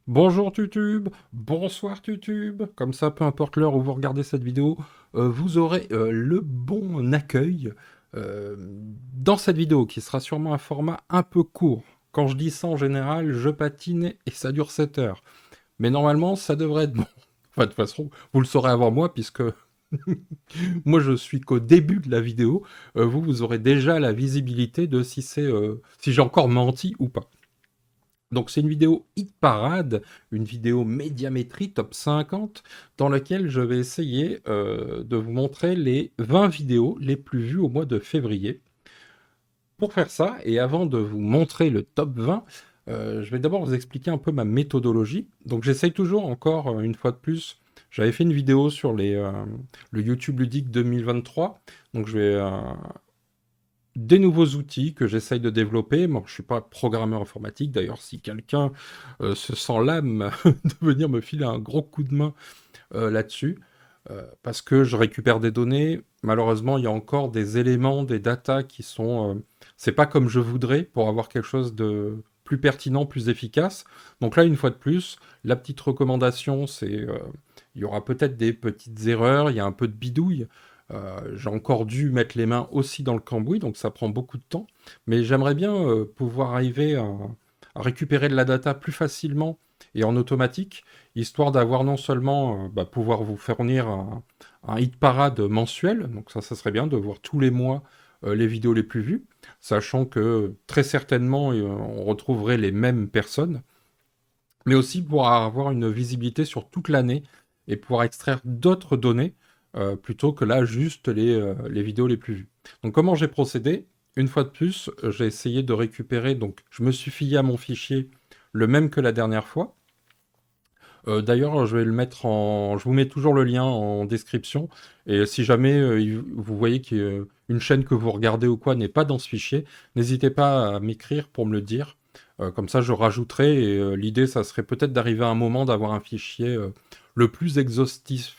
Bonjour Tutube, bonsoir Tutube, comme ça peu importe l'heure où vous regardez cette vidéo, vous aurez le bon accueil dans cette vidéo qui sera sûrement un format un peu court. Quand je dis ça en général, je patine et ça dure 7 heures. Mais normalement ça devrait être bon. Enfin de toute façon, vous le saurez avant moi puisque moi je suis qu'au début de la vidéo, vous aurez déjà la visibilité de si j'ai encore menti ou pas. Donc c'est une vidéo hit parade, une vidéo médiamétrie top 50, dans laquelle je vais essayer de vous montrer les 20 vidéos les plus vues au mois de février. Pour faire ça, et avant de vous montrer le top 20, je vais d'abord vous expliquer un peu ma méthodologie. Donc j'essaye toujours encore, une fois de plus, j'avais fait une vidéo sur le YouTube ludique 2023, donc je vais des nouveaux outils que j'essaye de développer. Moi, je suis pas programmeur informatique. D'ailleurs, si quelqu'un se sent l'âme de venir me filer un gros coup de main là-dessus, parce que je récupère des données, malheureusement, il y a encore des éléments, des datas qui sont... c'est pas comme je voudrais pour avoir quelque chose de plus pertinent, plus efficace. Donc là, une fois de plus, la petite recommandation, il y aura peut-être des petites erreurs, il y a un peu de bidouille. J'ai encore dû mettre les mains aussi dans le cambouis, donc ça prend beaucoup de temps. Mais j'aimerais bien pouvoir arriver à récupérer de la data plus facilement et en automatique, histoire d'avoir non seulement pouvoir vous fournir un hit parade mensuel, donc ça serait bien de voir tous les mois les vidéos les plus vues, sachant que très certainement on retrouverait les mêmes personnes, mais aussi pour avoir une visibilité sur toute l'année et pouvoir extraire d'autres données plutôt que là juste les vidéos les plus vues. Donc comment j'ai procédé? Une fois de plus, j'ai essayé de récupérer, donc je me suis fié à mon fichier le même que la dernière fois. D'ailleurs, je vais le mettre en... Je vous mets toujours le lien en description. Et si jamais vous voyez qu'une chaîne que vous regardez ou quoi n'est pas dans ce fichier, n'hésitez pas à m'écrire pour me le dire. Comme ça, je rajouterai. Et l'idée, ça serait peut-être d'arriver à un moment d'avoir un fichier le plus exhaustif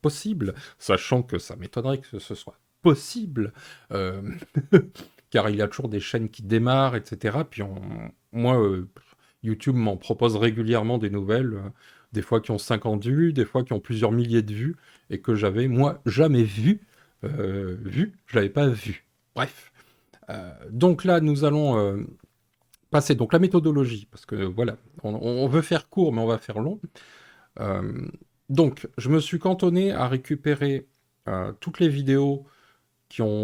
possible, sachant que ça m'étonnerait que ce soit possible, euh, car il y a toujours des chaînes qui démarrent, etc. Puis moi, YouTube m'en propose régulièrement des nouvelles, des fois qui ont 50 vues, des fois qui ont plusieurs milliers de vues, et que j'avais, moi, jamais vu, je l'avais pas vu. Bref. Donc là, nous allons passer donc la méthodologie, parce que voilà, on veut faire court, mais on va faire long. Euh, donc, je me suis cantonné à récupérer toutes les vidéos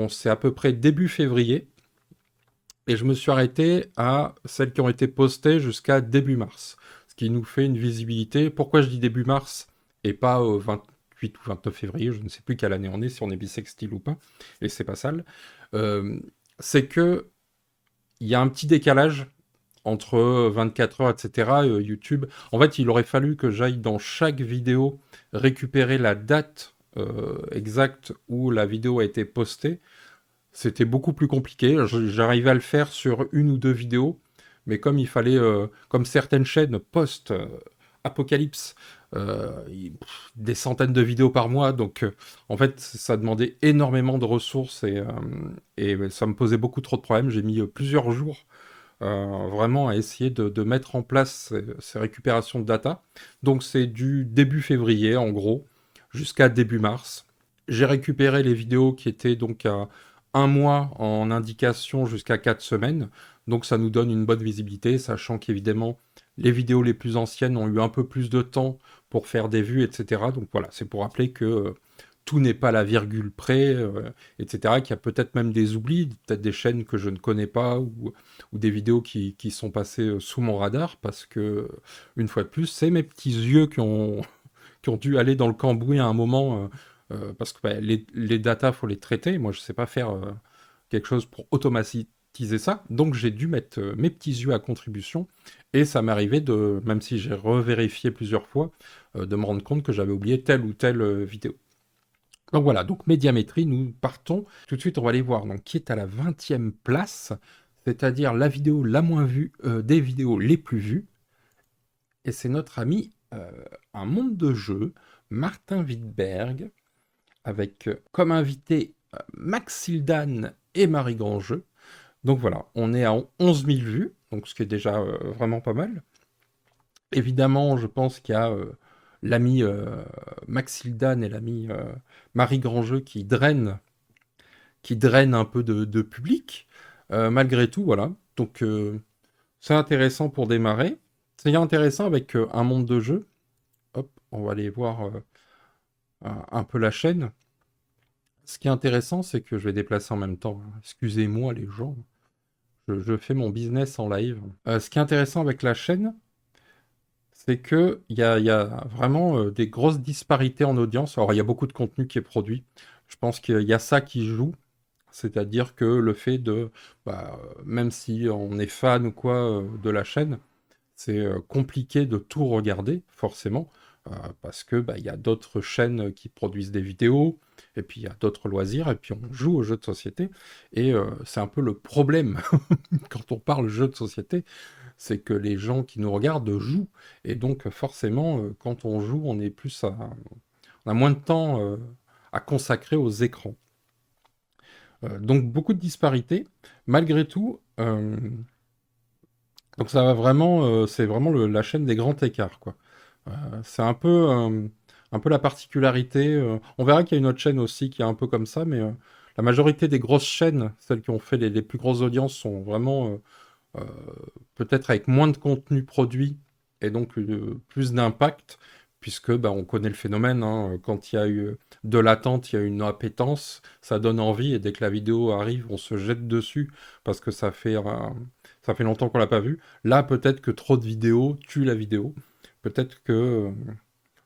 c'est à peu près début février, et je me suis arrêté à celles qui ont été postées jusqu'à début mars, ce qui nous fait une visibilité. Pourquoi je dis début mars et pas au 28 ou 29 février, je ne sais plus quelle année on est, si on est bisextile ou pas, et c'est pas sale. Euh, c'est que il y a un petit décalage entre 24 heures, etc. YouTube. En fait, il aurait fallu que j'aille dans chaque vidéo récupérer la date exacte où la vidéo a été postée. C'était beaucoup plus compliqué. J'arrivais à le faire sur une ou deux vidéos, mais comme il fallait, comme certaines chaînes postent Apocalypse, des centaines de vidéos par mois, donc en fait ça demandait énormément de ressources et ça me posait beaucoup trop de problèmes. J'ai mis plusieurs jours vraiment à essayer de mettre en place ces récupérations de data. Donc c'est du début février en gros jusqu'à début mars. J'ai récupéré les vidéos qui étaient donc à un mois en indication jusqu'à 4 semaines. Donc ça nous donne une bonne visibilité, sachant qu'évidemment les vidéos les plus anciennes ont eu un peu plus de temps pour faire des vues, etc. Donc voilà, c'est pour rappeler que tout n'est pas à la virgule près, etc. Qu'il y a peut-être même des oublis, peut-être des chaînes que je ne connais pas ou des vidéos qui sont passées sous mon radar parce que, une fois de plus, c'est mes petits yeux qui ont dû aller dans le cambouis à un moment parce que les datas, faut les traiter. Moi, je sais pas faire quelque chose pour automatiser ça. Donc, j'ai dû mettre mes petits yeux à contribution et ça m'est arrivé de, même si j'ai revérifié plusieurs fois, de me rendre compte que j'avais oublié telle ou telle vidéo. Donc voilà, donc médiamétrie, nous partons. Tout de suite, on va aller voir donc, qui est à la 20e place, c'est-à-dire la vidéo la moins vue des vidéos les plus vues. Et c'est notre ami Un Monde de Jeux, Martin Wittberg, avec comme invité Max Sildan et Marie Grandjeu. Donc voilà, on est à 11 000 vues, donc ce qui est déjà vraiment pas mal. Évidemment, je pense qu'il y a l'ami Maxildan et l'ami Marie Grandjeu qui drainent un peu de public. Malgré tout, voilà. Donc, c'est intéressant pour démarrer. C'est intéressant avec un monde de jeu. Hop, on va aller voir un peu la chaîne. Ce qui est intéressant, c'est que je vais déplacer en même temps, hein. Excusez-moi les gens, je fais mon business en live. Ce qui est intéressant avec la chaîne, c'est que il y a vraiment des grosses disparités en audience. Alors, il y a beaucoup de contenu qui est produit. Je pense qu'il y a ça qui joue. C'est-à-dire que le fait de, même si on est fan ou quoi de la chaîne, c'est compliqué de tout regarder, forcément, parce que il y a d'autres chaînes qui produisent des vidéos, et puis il y a d'autres loisirs, et puis on joue aux jeux de société, et c'est un peu le problème quand on parle jeux de société, c'est que les gens qui nous regardent jouent, et donc forcément, quand on joue, on a moins de temps à consacrer aux écrans. Donc beaucoup de disparités. Malgré tout, donc ça va vraiment, c'est vraiment la chaîne des grands écarts, quoi. C'est un peu la particularité. On verra qu'il y a une autre chaîne aussi qui est un peu comme ça, mais la majorité des grosses chaînes, celles qui ont fait les plus grosses audiences, sont vraiment euh, peut-être avec moins de contenu produit et donc plus d'impact, puisque on connaît le phénomène, hein, quand il y a eu de l'attente, il y a une appétence, ça donne envie, et dès que la vidéo arrive, on se jette dessus parce que ça fait longtemps qu'on l'a pas vu. Là, peut-être que trop de vidéos tue la vidéo. Peut-être que...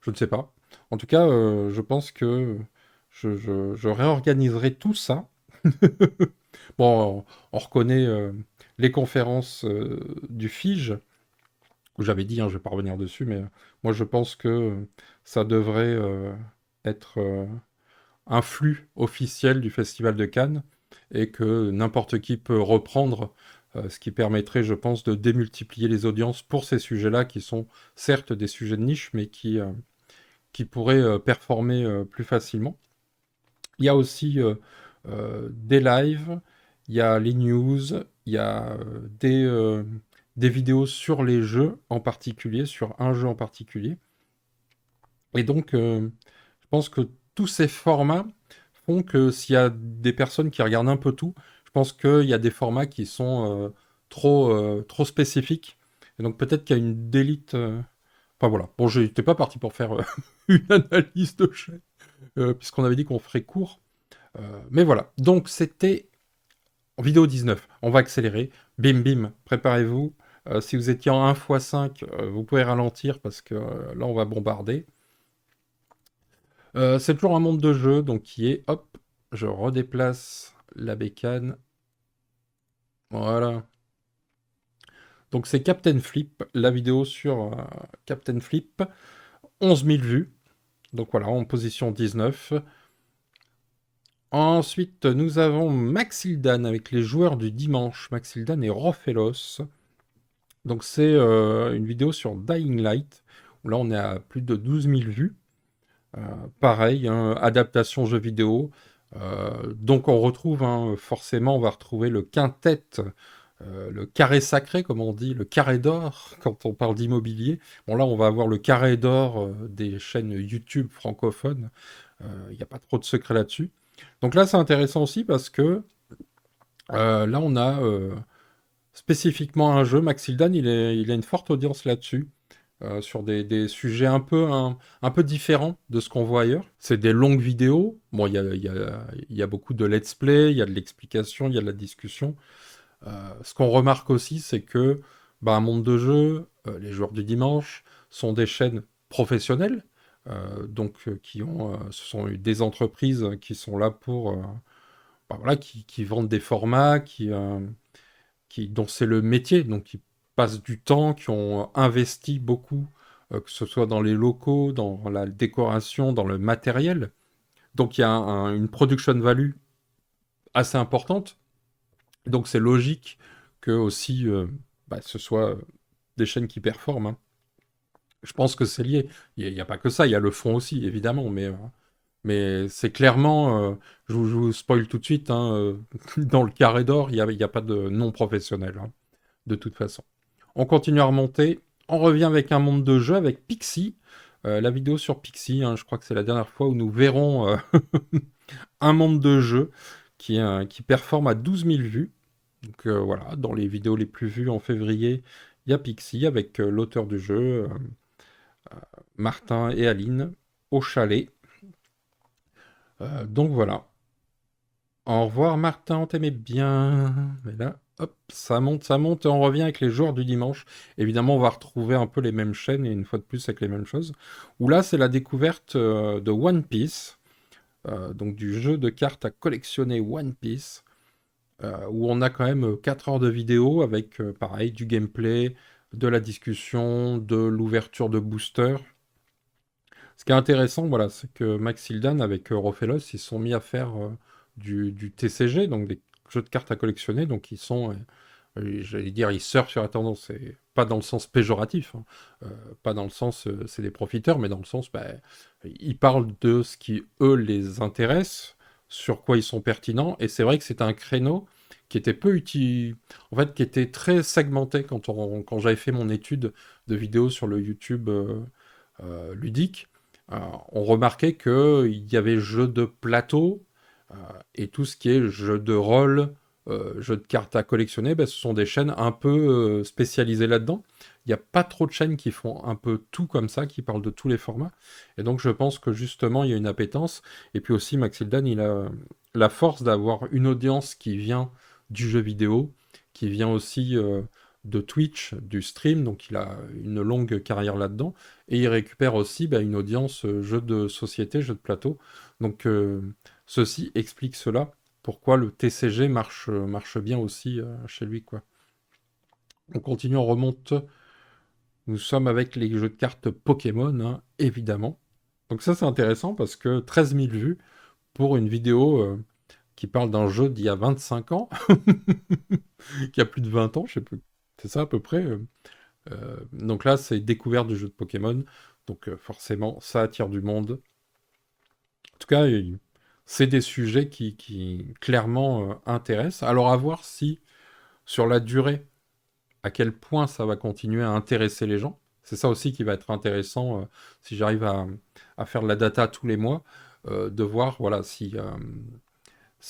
je ne sais pas. En tout cas, je pense que je réorganiserai tout ça. Bon, on reconnaît les conférences du FIGE, où j'avais dit, hein, je ne vais pas revenir dessus, mais moi je pense que ça devrait être un flux officiel du Festival de Cannes, et que n'importe qui peut reprendre, ce qui permettrait, je pense, de démultiplier les audiences pour ces sujets-là, qui sont certes des sujets de niche, mais qui pourraient performer plus facilement. Il y a aussi des lives, il y a les news, il y a des vidéos sur les jeux en particulier, sur un jeu en particulier. Et donc, je pense que tous ces formats font que s'il y a des personnes qui regardent un peu tout, je pense qu'il y a des formats qui sont trop spécifiques. Et donc peut-être qu'il y a une délite. Enfin voilà. Bon, je n'étais pas parti pour faire une analyse de chaîne, puisqu'on avait dit qu'on ferait court. Mais voilà. Donc c'était en vidéo 19. On va accélérer. Bim bim, préparez-vous. Si vous étiez en 1x5, vous pouvez ralentir parce que là on va bombarder. C'est toujours un monde de jeu, donc qui est, hop, je redéplace la bécane. Voilà. Donc c'est Captain Flip, la vidéo sur Captain Flip. 11 000 vues. Donc voilà, en position 19. Ensuite, nous avons Maxildan avec les joueurs du dimanche. Maxildan et Rofelos. Donc c'est une vidéo sur Dying Light, où là on est à plus de 12 000 vues. Euh, Pareil, hein, adaptation jeu vidéo. Donc on retrouve, hein, forcément, on va retrouver le quintet, le carré sacré, comme on dit, le carré d'or quand on parle d'immobilier. Bon là, on va avoir le carré d'or des chaînes YouTube francophones. Il n'y a pas trop de secret là-dessus. Donc là, c'est intéressant aussi parce que là, on a spécifiquement un jeu. Maxildan, il a une forte audience là-dessus, sur des sujets un peu différents de ce qu'on voit ailleurs. C'est des longues vidéos. Bon, il y a beaucoup de let's play, il y a de l'explication, il y a de la discussion. Ce qu'on remarque aussi, c'est que un monde de jeu, les joueurs du dimanche, sont des chaînes professionnelles, donc ce sont des entreprises qui sont là pour, voilà, qui vendent des formats, dont c'est le métier, donc qui passent du temps, qui ont investi beaucoup, que ce soit dans les locaux, dans la décoration, dans le matériel. Donc il y a une production value assez importante. Donc c'est logique que aussi ce soit des chaînes qui performent, hein. Je pense que c'est lié. Il n'y a pas que ça, il y a le fond aussi, évidemment, mais c'est clairement, je vous spoil tout de suite, hein, dans le carré d'or, il y a pas de non professionnel, hein, de toute façon. On continue à remonter. On revient avec un monde de jeu avec Pixie. La vidéo sur Pixie, hein, je crois que c'est la dernière fois où nous verrons un monde de jeu qui performe à 12 000 vues. Donc voilà, dans les vidéos les plus vues en février, il y a Pixie avec l'auteur du jeu, Martin et Aline, au chalet. Donc voilà. Au revoir Martin, on t'aimait bien. Mais là, hop, ça monte et on revient avec les joueurs du dimanche. Évidemment, on va retrouver un peu les mêmes chaînes et une fois de plus avec les mêmes choses. Où là, c'est la découverte de One Piece, donc du jeu de cartes à collectionner One Piece, où on a quand même 4 heures de vidéo avec, pareil, du gameplay, de la discussion, de l'ouverture de boosters. Ce qui est intéressant, voilà, c'est que Maxildan avec Rofelos, ils se sont mis à faire du TCG, donc des jeux de cartes à collectionner, donc ils sont, j'allais dire, ils surfent sur la tendance, et pas dans le sens péjoratif, hein, pas dans le sens c'est des profiteurs, mais dans le sens, bah, ils parlent de ce qui, eux, les intéresse, sur quoi ils sont pertinents, et c'est vrai que c'est un créneau qui était peu utile, en fait, qui était très segmenté quand j'avais fait mon étude de vidéos sur le YouTube ludique. On remarquait qu'il y avait jeux de plateau euh, et tout ce qui est jeu de rôle, jeux de cartes à collectionner, ben, ce sont des chaînes un peu spécialisées là-dedans. Il n'y a pas trop de chaînes qui font un peu tout comme ça, qui parlent de tous les formats. Et donc je pense que justement, il y a une appétence. Et puis aussi, Maxildan, il a la force d'avoir une audience qui vient du jeu vidéo, qui vient aussi de Twitch, du stream, donc il a une longue carrière là-dedans. Et il récupère aussi bah, une audience jeux de société, jeux de plateau. Donc ceci explique cela, pourquoi le TCG marche bien aussi chez lui, quoi. On continue, on remonte. Nous sommes avec les jeux de cartes Pokémon, hein, évidemment. Donc ça, c'est intéressant parce que 13 000 vues pour une vidéo qui parle d'un jeu d'il y a 25 ans, qui a plus de 20 ans, je sais plus. C'est ça à peu près. Donc là, c'est découverte du jeu de Pokémon. Donc forcément, ça attire du monde. En tout cas, c'est des sujets qui clairement intéressent. Alors à voir si, sur la durée, à quel point ça va continuer à intéresser les gens. C'est ça aussi qui va être intéressant si j'arrive à faire de la data tous les mois, de voir voilà, si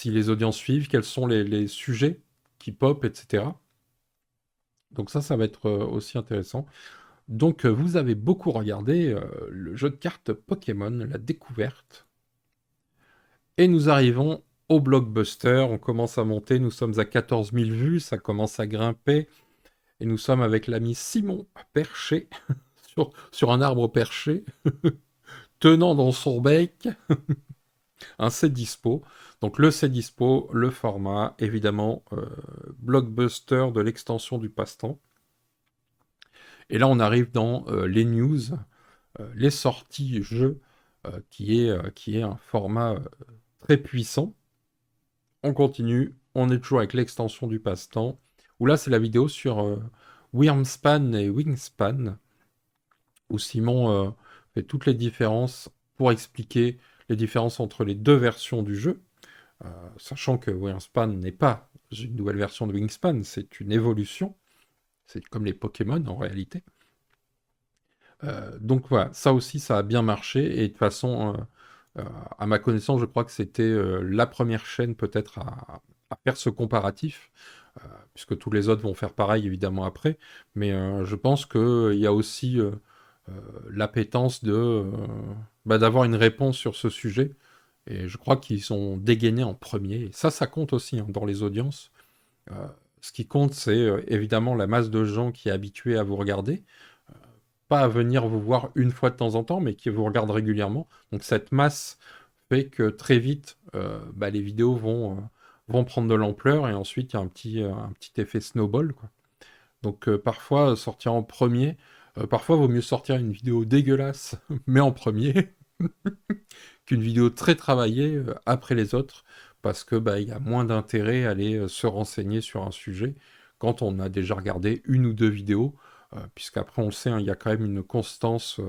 les audiences suivent, quels sont les sujets qui pop, etc. Donc ça va être aussi intéressant. Donc vous avez beaucoup regardé le jeu de cartes Pokémon, la découverte. Et nous arrivons au blockbuster, on commence à monter, nous sommes à 14 000 vues, ça commence à grimper, et nous sommes avec l'ami Simon perché, sur un arbre perché, tenant dans son bec un C dispo. Donc le C dispo, le format, évidemment, blockbuster de l'extension du passe-temps. Et là on arrive dans les news, les sorties jeux, qui est un format très puissant. On continue, on est toujours avec l'extension du passe-temps, où là c'est la vidéo sur Wyrmspan et Wingspan, où Simon fait toutes les différences pour expliquer les différences entre les deux versions du jeu, sachant que Wingspan n'est pas une nouvelle version de Wingspan, c'est une évolution, c'est comme les Pokémon en réalité. Donc voilà, ça aussi ça a bien marché, et de toute façon, à ma connaissance, je crois que c'était la première chaîne peut-être à faire ce comparatif, puisque tous les autres vont faire pareil évidemment après, mais je pense qu'il y a aussi euh, l'appétence d'avoir une réponse sur ce sujet. Et je crois qu'ils sont dégainés en premier. Et ça compte aussi hein, dans les audiences. Euh, Ce qui compte, c'est évidemment la masse de gens qui est habituée à vous regarder, pas à venir vous voir une fois de temps en temps, mais qui vous regardent régulièrement. Donc cette masse fait que très vite, les vidéos vont prendre de l'ampleur et ensuite il y a un petit effet snowball, quoi. Donc parfois sortir en premier, parfois vaut mieux sortir une vidéo dégueulasse, mais en premier, qu'une vidéo très travaillée après les autres, parce que bah, il y a moins d'intérêt à aller se renseigner sur un sujet quand on a déjà regardé une ou deux vidéos, puisqu'après on le sait, hein, il y a quand même une constance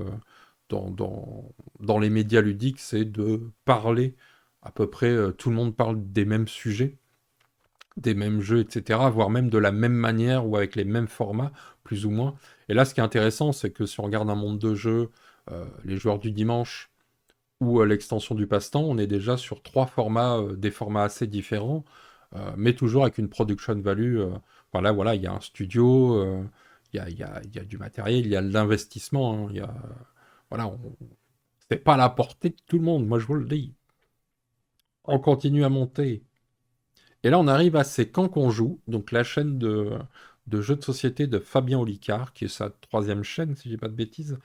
dans, dans, dans les médias ludiques, c'est de parler à peu près, tout le monde parle des mêmes sujets. des mêmes jeux, etc., voire même de la même manière ou avec les mêmes formats, plus ou moins. Et là, ce qui est intéressant, c'est que si on regarde un monde de jeu, les joueurs du dimanche ou l'extension du passe-temps, on est déjà sur trois formats, des formats assez différents, mais toujours avec une production value. Enfin là, voilà, il y a un studio, il y a du matériel, il y a de l'investissement, hein, il y a, voilà, c'est pas à la portée de tout le monde, moi je vous le dis. On continue à monter. Et là, on arrive à C'est quand qu'on joue, donc la chaîne de jeux de société de Fabien Olicard, qui est sa troisième chaîne, si j'ai pas de bêtises.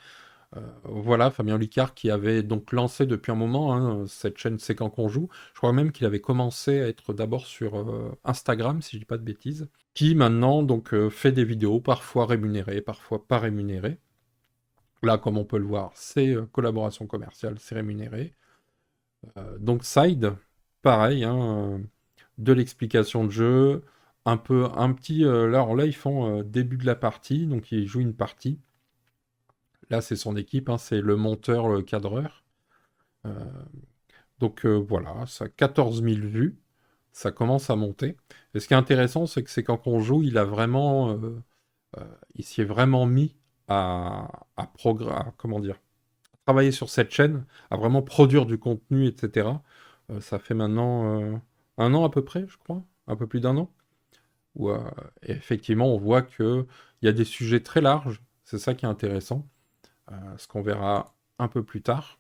Voilà, Fabien Olicard qui avait donc lancé depuis un moment hein, cette chaîne C'est quand qu'on joue. Je crois même qu'il avait commencé à être d'abord sur Instagram, si je dis pas de bêtises, qui maintenant donc fait des vidéos, parfois rémunérées, parfois pas rémunérées. Là, comme on peut le voir, c'est collaboration commerciale, c'est rémunéré. Donc Side, pareil, hein, de l'explication de jeu, un peu, un petit. Là, ils font début de la partie, donc ils jouent une partie. Là, c'est son équipe, hein, c'est le monteur, le cadreur. Euh, donc voilà, ça a 14 000 vues, ça commence à monter. Et ce qui est intéressant, c'est que c'est quand on joue, euh, il s'y est vraiment mis comment dire, travailler sur cette chaîne, à vraiment produire du contenu, etc. Ça fait maintenant un an à peu près, je crois, un peu plus d'un an, où effectivement on voit qu'il y a des sujets très larges, c'est ça qui est intéressant, ce qu'on verra un peu plus tard.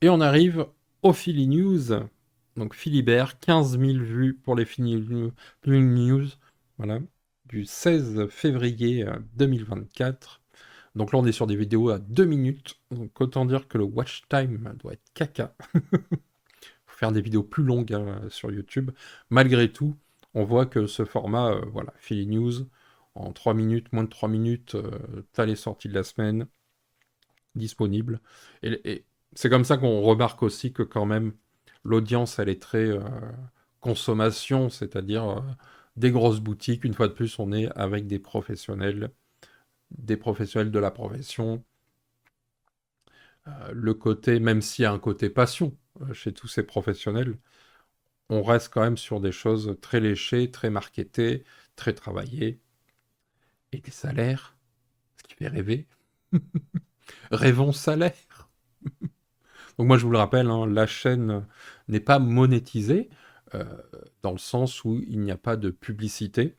Et on arrive au Philly News, donc Philibert, 15 000 vues pour les Philly News, voilà, du 16 février 2024. Donc là, on est sur des vidéos à 2 minutes. Donc autant dire que le watch time doit être caca. Faut faire des vidéos plus longues hein, sur YouTube. Malgré tout, on voit que ce format, voilà, Philly News, en 3 minutes, moins de 3 minutes, t'as les sorties de la semaine disponibles. Et c'est comme ça qu'on remarque aussi que quand même, l'audience, elle est très consommation, c'est-à-dire des grosses boutiques. Une fois de plus, on est avec des professionnels de la profession. Le côté, même s'il y a un côté passion chez tous ces professionnels, on reste quand même sur des choses très léchées, très marketées, très travaillées, et des salaires, ce qui fait rêver. Rêvons salaire. Donc moi je vous le rappelle, hein, la chaîne n'est pas monétisée, euh, dans le sens où il n'y a pas de publicité.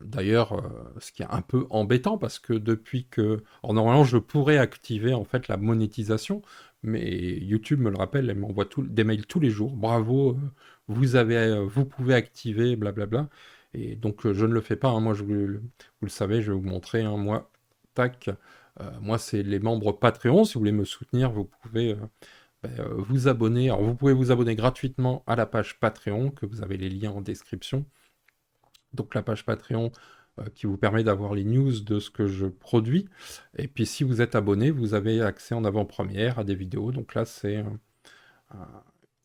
D'ailleurs, ce qui est un peu embêtant parce que depuis que... Alors normalement, je pourrais activer en fait la monétisation, mais YouTube me le rappelle, elle m'envoie des mails tous les jours. Bravo, vous pouvez activer, blablabla. Et donc, je ne le fais pas. Hein. Moi, vous le savez, je vais vous montrer. Hein. Moi, tac. Moi, c'est les membres Patreon. Si vous voulez me soutenir, vous pouvez vous abonner. Alors, vous pouvez vous abonner gratuitement à la page Patreon, que vous avez les liens en description. Donc la page Patreon qui vous permet d'avoir les news de ce que je produis. Et puis si vous êtes abonné, vous avez accès en avant-première à des vidéos. Donc là, c'est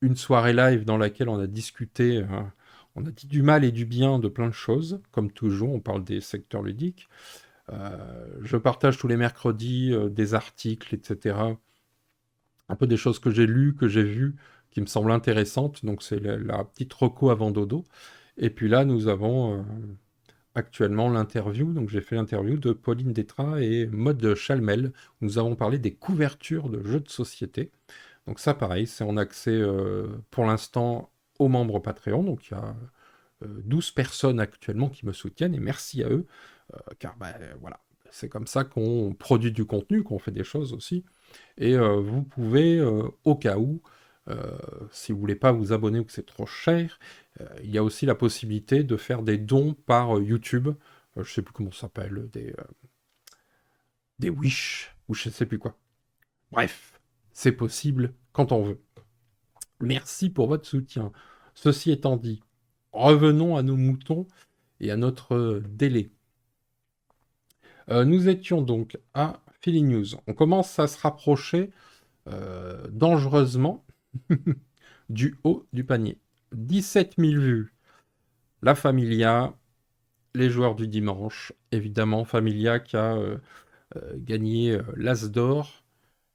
une soirée live dans laquelle on a discuté, on a dit du mal et du bien de plein de choses. Comme toujours, on parle des secteurs ludiques. Je partage tous les mercredis des articles, etc. Un peu des choses que j'ai lues, que j'ai vues, qui me semblent intéressantes. Donc c'est la petite reco avant dodo. Et puis là, nous avons actuellement l'interview. Donc j'ai fait l'interview de Pauline Détra et Maud Chalmel. Où nous avons parlé des couvertures de jeux de société. Donc ça, pareil, c'est en accès pour l'instant aux membres Patreon. Donc il y a 12 personnes actuellement qui me soutiennent et merci à eux. Car ben, voilà, c'est comme ça qu'on produit du contenu, qu'on fait des choses aussi. Et vous pouvez, au cas où, si vous voulez pas vous abonner ou que c'est trop cher, il y a aussi la possibilité de faire des dons par YouTube. Je sais plus comment ça s'appelle, des Wish ou je sais plus quoi. Bref, c'est possible quand on veut. Merci pour votre soutien. Ceci étant dit, revenons à nos moutons et à notre délai. Nous étions donc à Philly News. On commence à se rapprocher dangereusement du haut du panier. 17 000 vues. La Familia, les joueurs du dimanche, évidemment, Familia qui a gagné l'As d'or,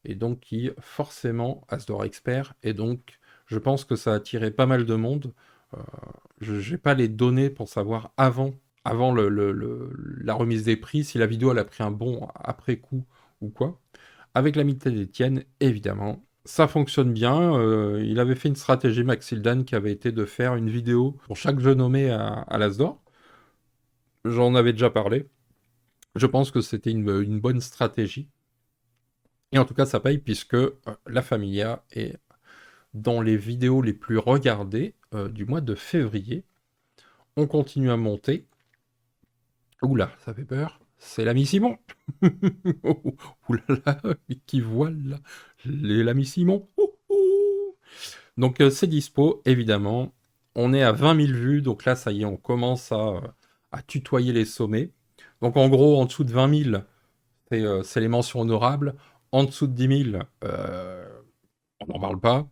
et donc qui, forcément, As d'or expert, et donc je pense que ça a attiré pas mal de monde. Je n'ai pas les données pour savoir avant la remise des prix, si la vidéo elle a pris un bond après coup ou quoi. Avec l'amitié d'Étienne, évidemment, ça fonctionne bien. Il avait fait une stratégie, Maxildan, qui avait été de faire une vidéo pour chaque jeu nommé à l'Asdor. J'en avais déjà parlé. Je pense que c'était une bonne stratégie. Et en tout cas, ça paye puisque La Familia est dans les vidéos les plus regardées du mois de février. On continue à monter. Oula, ça fait peur. C'est l'ami Simon. Oulala, qui voile l'ami Simon. Donc c'est dispo, évidemment. On est à 20 000 vues, donc là, ça y est, on commence à tutoyer les sommets. Donc en gros, en dessous de 20 000, c'est les mentions honorables. En dessous de 10 000, on n'en parle pas.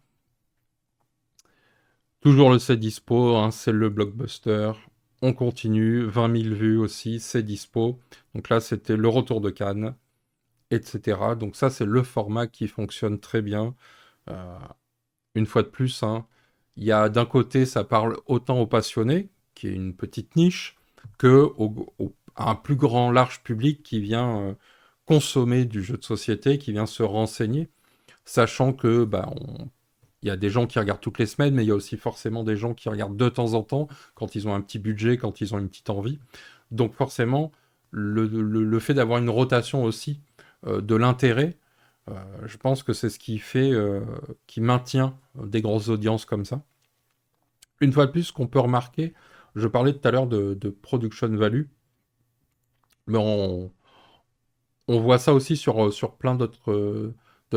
Toujours le c'est dispo, hein, c'est le blockbuster. On continue, 20 000 vues aussi, c'est dispo. Donc là, c'était le retour de Cannes, etc. Donc ça, c'est le format qui fonctionne très bien. Euh, une fois de plus, hein, il y a d'un côté, ça parle autant aux passionnés, qui est une petite niche, que à un plus grand, large public qui vient consommer du jeu de société, qui vient se renseigner, sachant que il y a des gens qui regardent toutes les semaines, mais il y a aussi forcément des gens qui regardent de temps en temps, quand ils ont un petit budget, quand ils ont une petite envie. Donc forcément, le fait d'avoir une rotation aussi de l'intérêt, je pense que c'est ce qui fait, qui maintient des grosses audiences comme ça. Une fois de plus, ce qu'on peut remarquer, je parlais tout à l'heure de production value, mais on voit ça aussi sur plein d'autres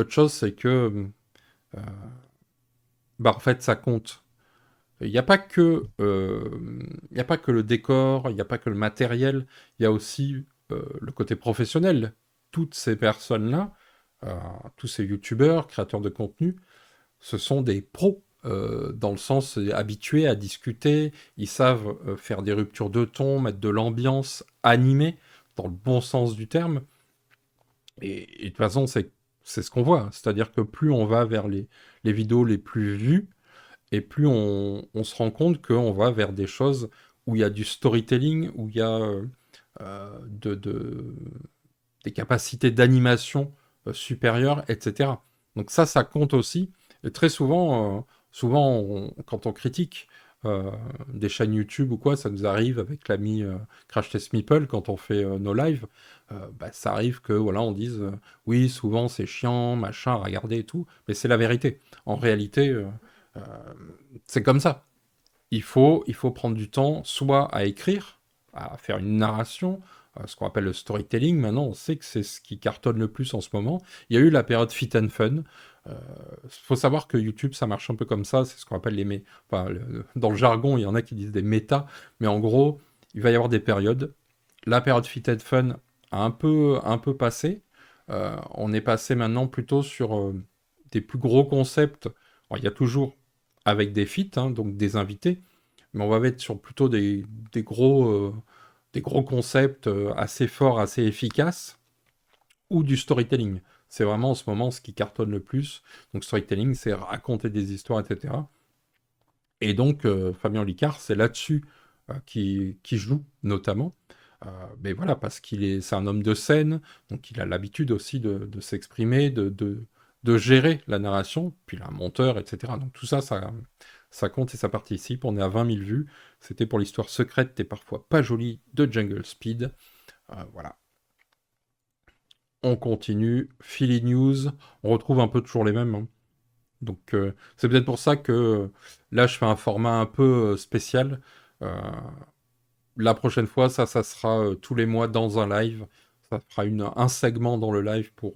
choses, c'est que euh, en fait, ça compte. Il n'y a pas que, il n'y a pas que le décor, il n'y a pas que le matériel, il y a aussi le côté professionnel. Toutes ces personnes-là, tous ces youtubeurs, créateurs de contenu, ce sont des pros, dans le sens habitués à discuter, ils savent faire des ruptures de ton, mettre de l'ambiance, animer, dans le bon sens du terme. Et de toute façon, c'est ce qu'on voit. C'est-à-dire que plus on va vers les vidéos les plus vues, et plus on se rend compte qu'on va vers des choses où il y a du storytelling, où il y a des capacités d'animation supérieures, etc. Donc ça compte aussi. Et très souvent, quand on critique des chaînes YouTube ou quoi, ça nous arrive avec l'ami Crash Test Meeple quand on fait nos lives, ça arrive que voilà, on dise oui, souvent c'est chiant, machin, à regarder et tout, mais c'est la vérité. En réalité, euh, c'est comme ça. Il faut prendre du temps, soit à écrire, à faire une narration, ce qu'on appelle le storytelling. Maintenant, on sait que c'est ce qui cartonne le plus en ce moment. Il y a eu la période fit and fun. Il faut savoir que YouTube, ça marche un peu comme ça. C'est ce qu'on appelle enfin, dans le jargon, il y en a qui disent des méta. Mais en gros, il va y avoir des périodes. La période fit and fun a un peu passé. On est passé maintenant plutôt sur des plus gros concepts. Alors, il y a toujours avec des feats, hein, donc des invités, mais on va être sur plutôt des des gros concepts assez forts, assez efficaces, ou du storytelling. C'est vraiment en ce moment ce qui cartonne le plus. Donc storytelling, c'est raconter des histoires, etc. Et donc Fabien Licard, c'est là-dessus qui joue notamment. Mais voilà, parce c'est un homme de scène, donc il a l'habitude aussi de s'exprimer, de gérer la narration, puis il a un monteur, etc. Donc tout ça, ça compte et ça participe. On est à 20 000 vues. C'était pour l'histoire secrète et parfois pas jolie de Jungle Speed. Voilà. On continue. Philly News. On retrouve un peu toujours les mêmes, hein. Donc c'est peut-être pour ça que là, je fais un format un peu spécial. Euh, la prochaine fois, ça sera tous les mois dans un live. Ça fera un segment dans le live pour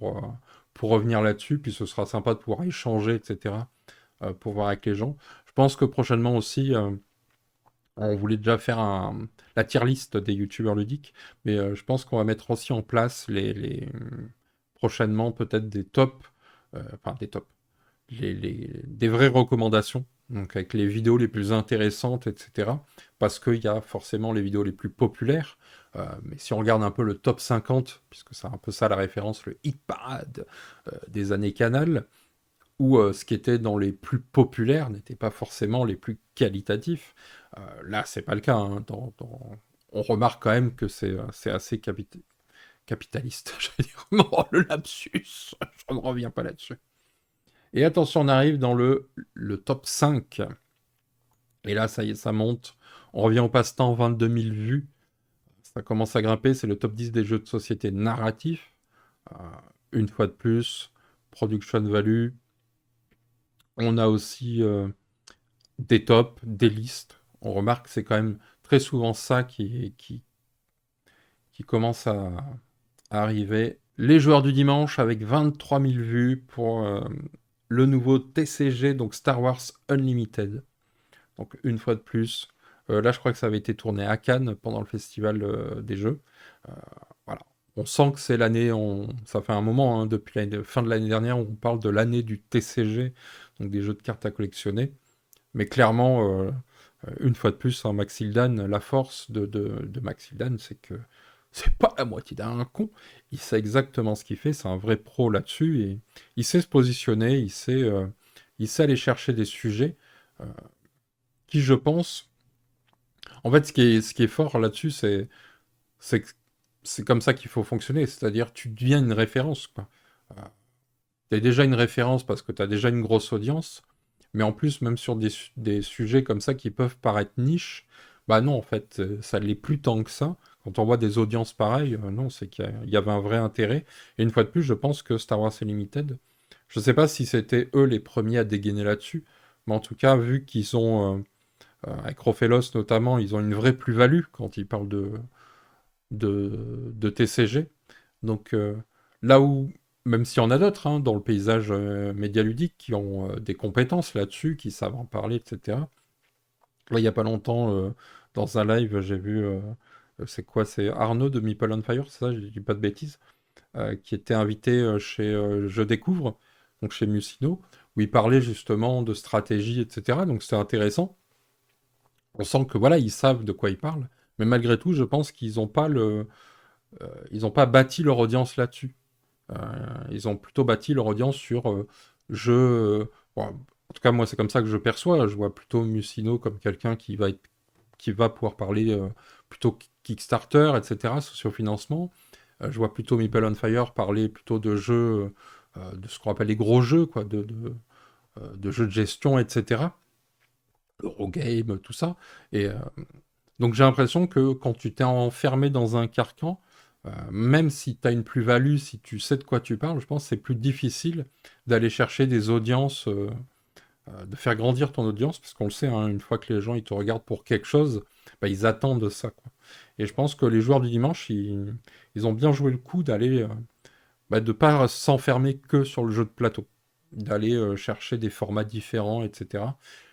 revenir là-dessus. Puis ce sera sympa de pouvoir échanger, etc. Pour voir avec les gens. Je pense que prochainement aussi, on voulait déjà faire la tier list des youtubeurs ludiques. Mais je pense qu'on va mettre aussi en place prochainement peut-être des tops. Enfin, des tops. Des vraies recommandations, donc avec les vidéos les plus intéressantes, etc. Parce qu'il y a forcément les vidéos les plus populaires. Mais si on regarde un peu le top 50, puisque c'est un peu ça la référence, le hit parade des années Canal, où ce qui était dans les plus populaires n'était pas forcément les plus qualitatifs. Là, c'est pas le cas, hein. On remarque quand même que c'est assez capitaliste. J'allais dire, non, le lapsus, je ne reviens pas là-dessus. Et attention, on arrive dans le top 5. Et là, ça y est, ça monte. On revient au passe-temps, 22 000 vues. Ça commence à grimper. C'est le top 10 des jeux de société narratifs. Euh, une fois de plus, production value. On a aussi des tops, des listes. On remarque que c'est quand même très souvent ça qui commence à arriver. Les joueurs du dimanche avec 23 000 vues pour le nouveau TCG, donc Star Wars Unlimited. Donc une fois de plus, là je crois que ça avait été tourné à Cannes pendant le festival des jeux. Euh, voilà. On sent que c'est l'année, ça fait un moment, hein, depuis la fin de l'année dernière, on parle de l'année du TCG, donc des jeux de cartes à collectionner. Mais clairement, une fois de plus, hein, Maxildan, la force de Maxildan, c'est que c'est pas la moitié d'un con. Il sait exactement ce qu'il fait, c'est un vrai pro là-dessus, et il sait se positionner, il sait aller chercher des sujets euh, qui, je pense... En fait, ce qui est fort là-dessus, c'est que c'est comme ça qu'il faut fonctionner, c'est-à-dire tu deviens une référence, quoi. Tu es déjà une référence parce que tu as déjà une grosse audience, mais en plus, même sur des sujets comme ça qui peuvent paraître niche, bah non, en fait, ça l'est plus tant que ça. Quand on voit des audiences pareilles, non, c'est qu'il y avait un vrai intérêt. Et une fois de plus, je pense que Star Wars Unlimited, je sais pas si c'était eux les premiers à dégainer là-dessus, mais en tout cas, vu qu'ils ont, avec Rofelos notamment, ils ont une vraie plus-value quand ils parlent de TCG. Donc là où, même s'il y en a d'autres hein, dans le paysage médialudique qui ont des compétences là-dessus, qui savent en parler, etc. Là, il n'y a pas longtemps, dans un live, j'ai vu, c'est quoi? C'est Arnaud de Meeple on Fire, c'est ça, je dis pas de bêtises, qui était invité chez Je Découvre, donc chez Musino, où il parlait justement de stratégie, etc. Donc c'était intéressant. On sent que voilà, ils savent de quoi ils parlent, mais malgré tout, je pense qu'ils n'ont pas ils ont pas bâti leur audience là-dessus. Euh, ils ont plutôt bâti leur audience sur jeux. Bon, en tout cas, moi, c'est comme ça que je perçois. Je vois plutôt Musino comme quelqu'un qui va pouvoir parler plutôt Kickstarter, etc., sociofinancement. Je vois plutôt Meeple on Fire parler plutôt de jeux, de ce qu'on appelle les gros jeux, quoi, de jeux de gestion, etc. Eurogame, tout ça. Et donc j'ai l'impression que quand tu t'es enfermé dans un carcan, même si tu as une plus-value, si tu sais de quoi tu parles, je pense que c'est plus difficile d'aller chercher des audiences, de faire grandir ton audience, parce qu'on le sait, hein, une fois que les gens ils te regardent pour quelque chose, bah, ils attendent ça, quoi. Et je pense que les joueurs du dimanche, ils ont bien joué le coup d'aller, bah, de pas s'enfermer que sur le jeu de plateau, d'aller chercher des formats différents, etc.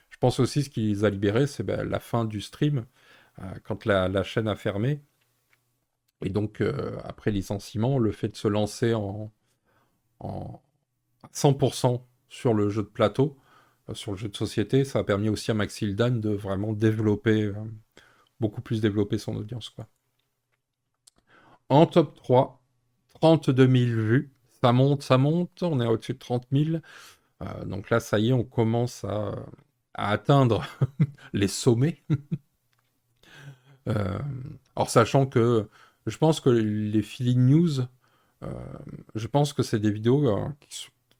Je pense aussi ce qui les a libérés, c'est bah, la fin du stream, quand la chaîne a fermé. Et donc, après licenciement, le fait de se lancer en 100% sur le jeu de plateau, sur le jeu de société, ça a permis aussi à Maxildan de vraiment développer, beaucoup plus développer son audience, quoi. En top 3, 32 000 vues. Ça monte, on est au-dessus de 30 000. Donc là, ça y est, on commence à atteindre les sommets. Euh, alors, sachant que je pense que les Feeling News, euh, je pense que c'est des vidéos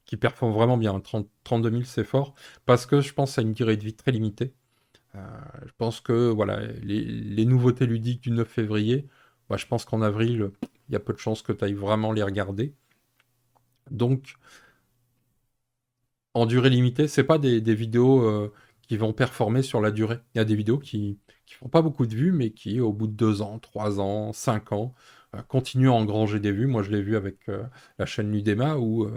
qui performent vraiment bien. 32 000, c'est fort, parce que je pense à une durée de vie très limitée. Euh, je pense que voilà, les nouveautés ludiques du 9 février, bah, je pense qu'en avril, il y a peu de chances que tu ailles vraiment les regarder. Donc, en durée limitée, c'est pas des vidéos qui vont performer sur la durée. Il y a des vidéos qui font pas beaucoup de vues, mais qui, au bout de 2 ans, 3 ans, 5 ans, continuent à engranger des vues. Moi, je l'ai vu avec la chaîne Ludema, où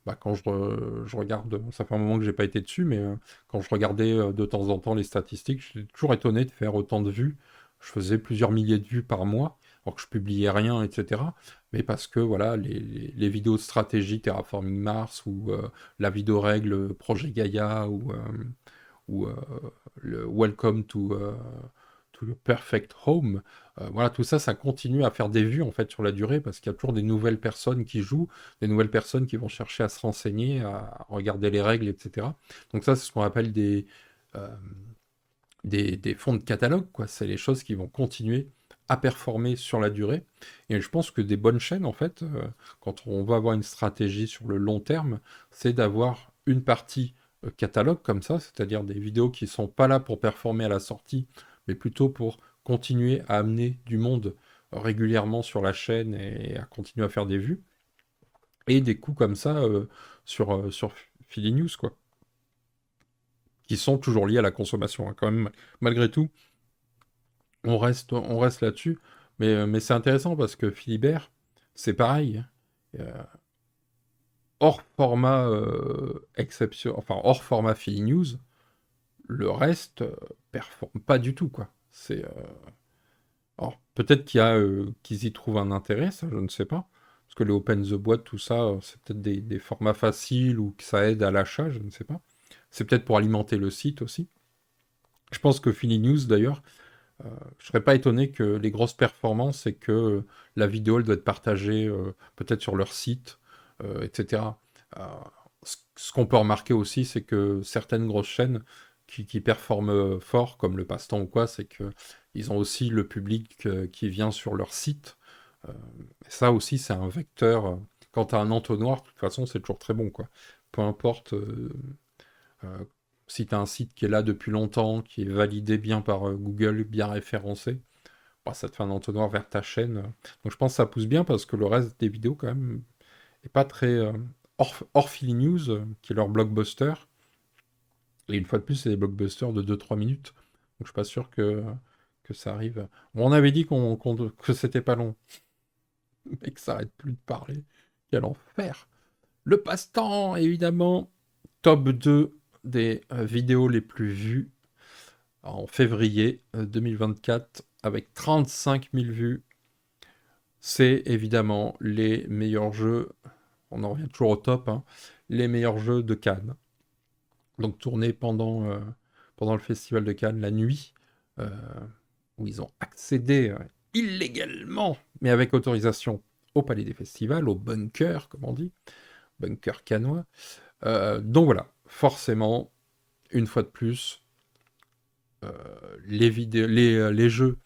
bah, quand je regarde, ça fait un moment que j'ai pas été dessus, mais quand je regardais de temps en temps les statistiques, j'étais toujours étonné de faire autant de vues. Je faisais plusieurs milliers de vues par mois, alors que je publiais rien, etc. Mais parce que voilà, les vidéos de stratégie Terraforming Mars ou la vidéo règle Projet Gaia ou le Welcome to to your perfect home. Voilà, tout ça, ça continue à faire des vues en fait sur la durée parce qu'il y a toujours des nouvelles personnes qui jouent, des nouvelles personnes qui vont chercher à se renseigner, à regarder les règles, etc. Donc ça, c'est ce qu'on appelle euh, des fonds de catalogue, quoi. C'est les choses qui vont continuer à performer sur la durée. Et je pense que des bonnes chaînes, en fait, quand on va avoir une stratégie sur le long terme, c'est d'avoir une partie catalogue comme ça, c'est-à-dire des vidéos qui sont pas là pour performer à la sortie, mais plutôt pour continuer à amener du monde régulièrement sur la chaîne et à continuer à faire des vues. Et des coups comme ça sur Philly News, quoi, qui sont toujours liés à la consommation, hein, quand même, malgré tout. On reste là-dessus, mais c'est intéressant parce que Philibert, c'est pareil. euh, Hors format exception, enfin hors format Philly News, le reste performe pas du tout, quoi. Alors peut-être qu'ils y trouvent un intérêt, ça, je ne sais pas. Parce que les Open the Boîte, tout ça, c'est peut-être des formats faciles ou que ça aide à l'achat, je ne sais pas. C'est peut-être pour alimenter le site aussi. Je pense que Philly News, d'ailleurs, je serais pas étonné que les grosses performances et que la vidéo elle doit être partagée peut-être sur leur site, etc. Euh, ce qu'on peut remarquer aussi, c'est que certaines grosses chaînes qui performent fort, comme le Passe-Temps ou quoi, c'est que ils ont aussi le public qui vient sur leur site. Euh, Ça aussi, c'est un vecteur. Quand tu as un entonnoir, de toute façon, c'est toujours très bon, quoi. Peu importe euh, si tu as un site qui est là depuis longtemps, qui est validé bien par Google, bien référencé, bah, ça te fait un entonnoir vers ta chaîne. Donc je pense que ça pousse bien parce que le reste des vidéos, quand même, est pas très. Hors Philly News, qui est leur blockbuster. Et une fois de plus, c'est des blockbusters de 2-3 minutes. Donc je suis pas sûr que ça arrive. Bon, on avait dit que c'était pas long. Le mec s'arrête plus de parler. Quel enfer! Le passe-temps, évidemment. Top 2 des vidéos les plus vues en février 2024 avec 35 000 vues. C'est évidemment les meilleurs jeux, on en revient toujours au top, hein, les meilleurs jeux de Cannes. Donc tournés pendant le festival de Cannes la nuit, euh, où ils ont accédé illégalement, mais avec autorisation, au Palais des Festivals, au bunker, comme on dit, bunker cannois. Donc voilà, forcément, une fois de plus, euh, les jeux,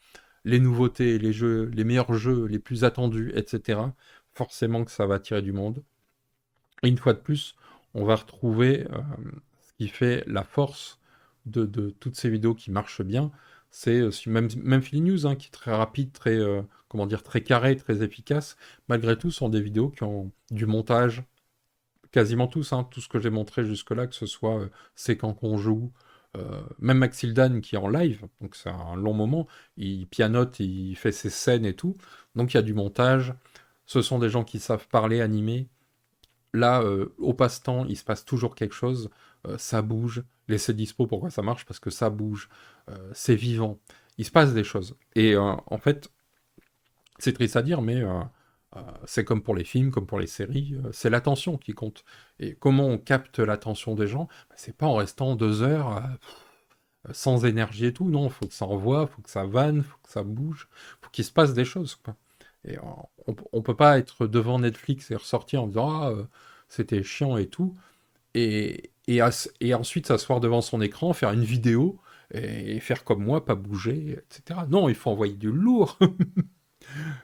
les nouveautés, les jeux, les meilleurs jeux, les plus attendus, etc. Forcément que ça va attirer du monde. Et une fois de plus, on va retrouver ce qui fait la force de toutes ces vidéos qui marchent bien. C'est même Philly News, hein, qui est très rapide, très, comment dire, très carré, très efficace. Malgré tout, ce sont des vidéos qui ont du montage, quasiment tous, hein, tout ce que j'ai montré jusque-là, que ce soit C'est quand qu'on joue, même Maxildan qui est en live, donc c'est un long moment, il pianote, il fait ses scènes et tout, donc il y a du montage, ce sont des gens qui savent parler, animer. Là, au passe-temps, il se passe toujours quelque chose, ça bouge, laissez dispo, pourquoi ça marche? Parce que ça bouge, c'est vivant, il se passe des choses. Et en fait, c'est triste à dire, mais c'est comme pour les films, comme pour les séries, c'est l'attention qui compte. Et comment on capte l'attention des gens? Bah, c'est pas en restant 2 heures sans énergie et tout, non, faut que ça envoie, faut que ça vanne, faut que ça bouge, faut qu'il se passe des choses, quoi. Et on peut pas être devant Netflix et ressortir en disant ah c'était chiant et tout, et ensuite s'asseoir devant son écran, faire une vidéo et faire comme moi, pas bouger, etc. Non, il faut envoyer du lourd.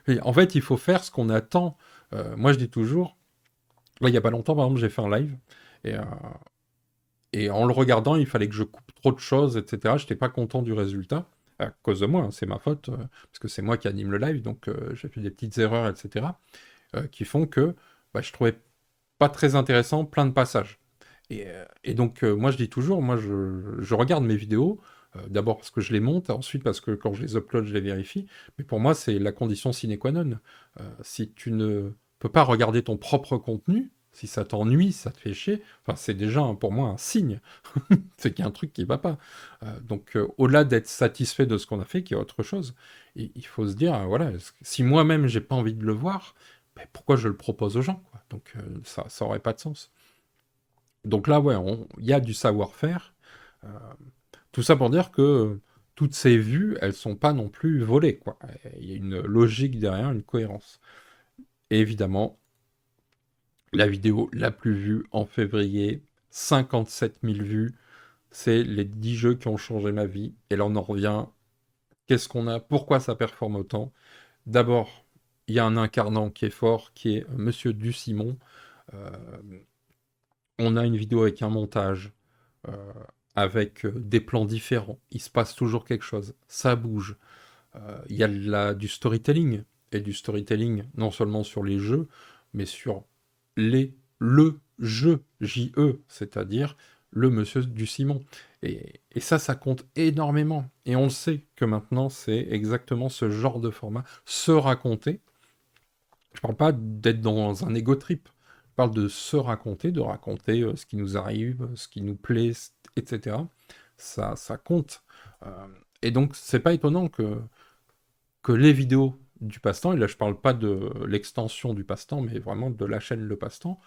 Et en fait, il faut faire ce qu'on attend. Moi, je dis toujours, là, il y a pas longtemps, par exemple, j'ai fait un live, et, euh, et en le regardant, il fallait que je coupe trop de choses, etc. J'étais pas content du résultat, à cause de moi, hein, c'est ma faute, parce que c'est moi qui anime le live, donc j'ai fait des petites erreurs, etc., qui font que bah, je trouvais pas très intéressant plein de passages. Et donc, moi, je dis toujours, moi, je regarde mes vidéos, d'abord parce que je les monte, ensuite parce que quand je les upload, je les vérifie. Mais pour moi, c'est la condition sine qua non. Si tu ne peux pas regarder ton propre contenu, si ça t'ennuie, si ça te fait chier, enfin, c'est déjà pour moi un signe. C'est qu'il y a un truc qui va pas. Donc, au-delà d'être satisfait de ce qu'on a fait, qu'il y a autre chose, il faut se dire, voilà, si moi-même, j'ai pas envie de le voir, ben, pourquoi je le propose aux gens, quoi. Donc, ça aurait pas de sens. Donc là, ouais, il y a du savoir-faire. Euh, Tout ça pour dire que toutes ces vues, elles sont pas non plus volées, quoi. Il y a une logique derrière, une cohérence. Et évidemment, la vidéo la plus vue en février, 57 000 vues, c'est les 10 jeux qui ont changé ma vie. Et là, on en revient. Qu'est-ce qu'on a? Pourquoi ça performe autant? D'abord, il y a un incarnant qui est fort, qui est Monsieur Dusimon. Euh, on a une vidéo avec un montage, euh, avec des plans différents. Il se passe toujours quelque chose. Ça bouge. Il y a du storytelling. Et du storytelling, non seulement sur les jeux, mais sur le jeu, J-E, c'est-à-dire le Monsieur Dusimon. Et ça compte énormément. Et on le sait que maintenant, c'est exactement ce genre de format. Se raconter. Je parle pas d'être dans un ego trip. Je parle de se raconter, de raconter ce qui nous arrive, ce qui nous plaît, etc. Ça compte. Euh, et donc, c'est pas étonnant que les vidéos du passe-temps, et là je parle pas de l'extension du passe-temps, mais vraiment de la chaîne Le Passe-temps,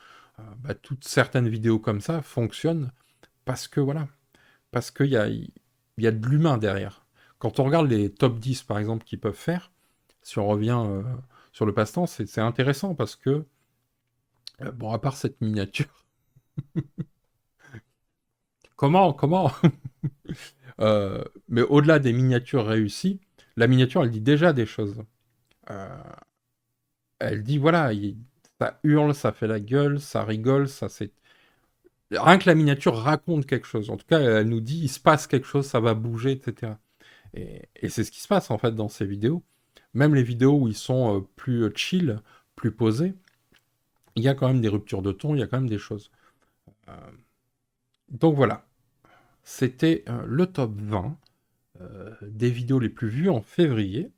toutes certaines vidéos comme ça fonctionnent parce que voilà, parce qu'il y a de l'humain derrière. Quand on regarde les top 10 par exemple qu'ils peuvent faire, si on revient sur le passe-temps, c'est intéressant parce que, bon, à part cette miniature, comment mais au-delà des miniatures réussies, la miniature elle dit déjà des choses. Euh, Elle dit voilà, ça hurle, ça fait la gueule, ça rigole, ça c'est. Rien que la miniature raconte quelque chose. En tout cas, elle nous dit il se passe quelque chose, ça va bouger, etc. Et c'est ce qui se passe en fait dans ces vidéos. Même les vidéos où ils sont plus chill, plus posés, il y a quand même des ruptures de ton, il y a quand même des choses. Euh, donc voilà, c'était le top 20 des vidéos les plus vues en février.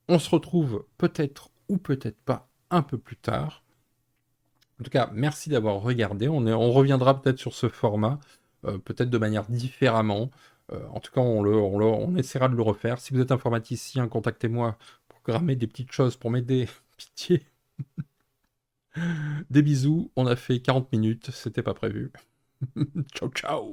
On se retrouve peut-être ou peut-être pas un peu plus tard. En tout cas, merci d'avoir regardé. On reviendra peut-être sur ce format, peut-être de manière différemment. En tout cas, on essaiera de le refaire. Si vous êtes informaticien, contactez-moi pour programmer des petites choses pour m'aider. Pitié. Des bisous. On a fait 40 minutes. C'était pas prévu. Ciao, ciao.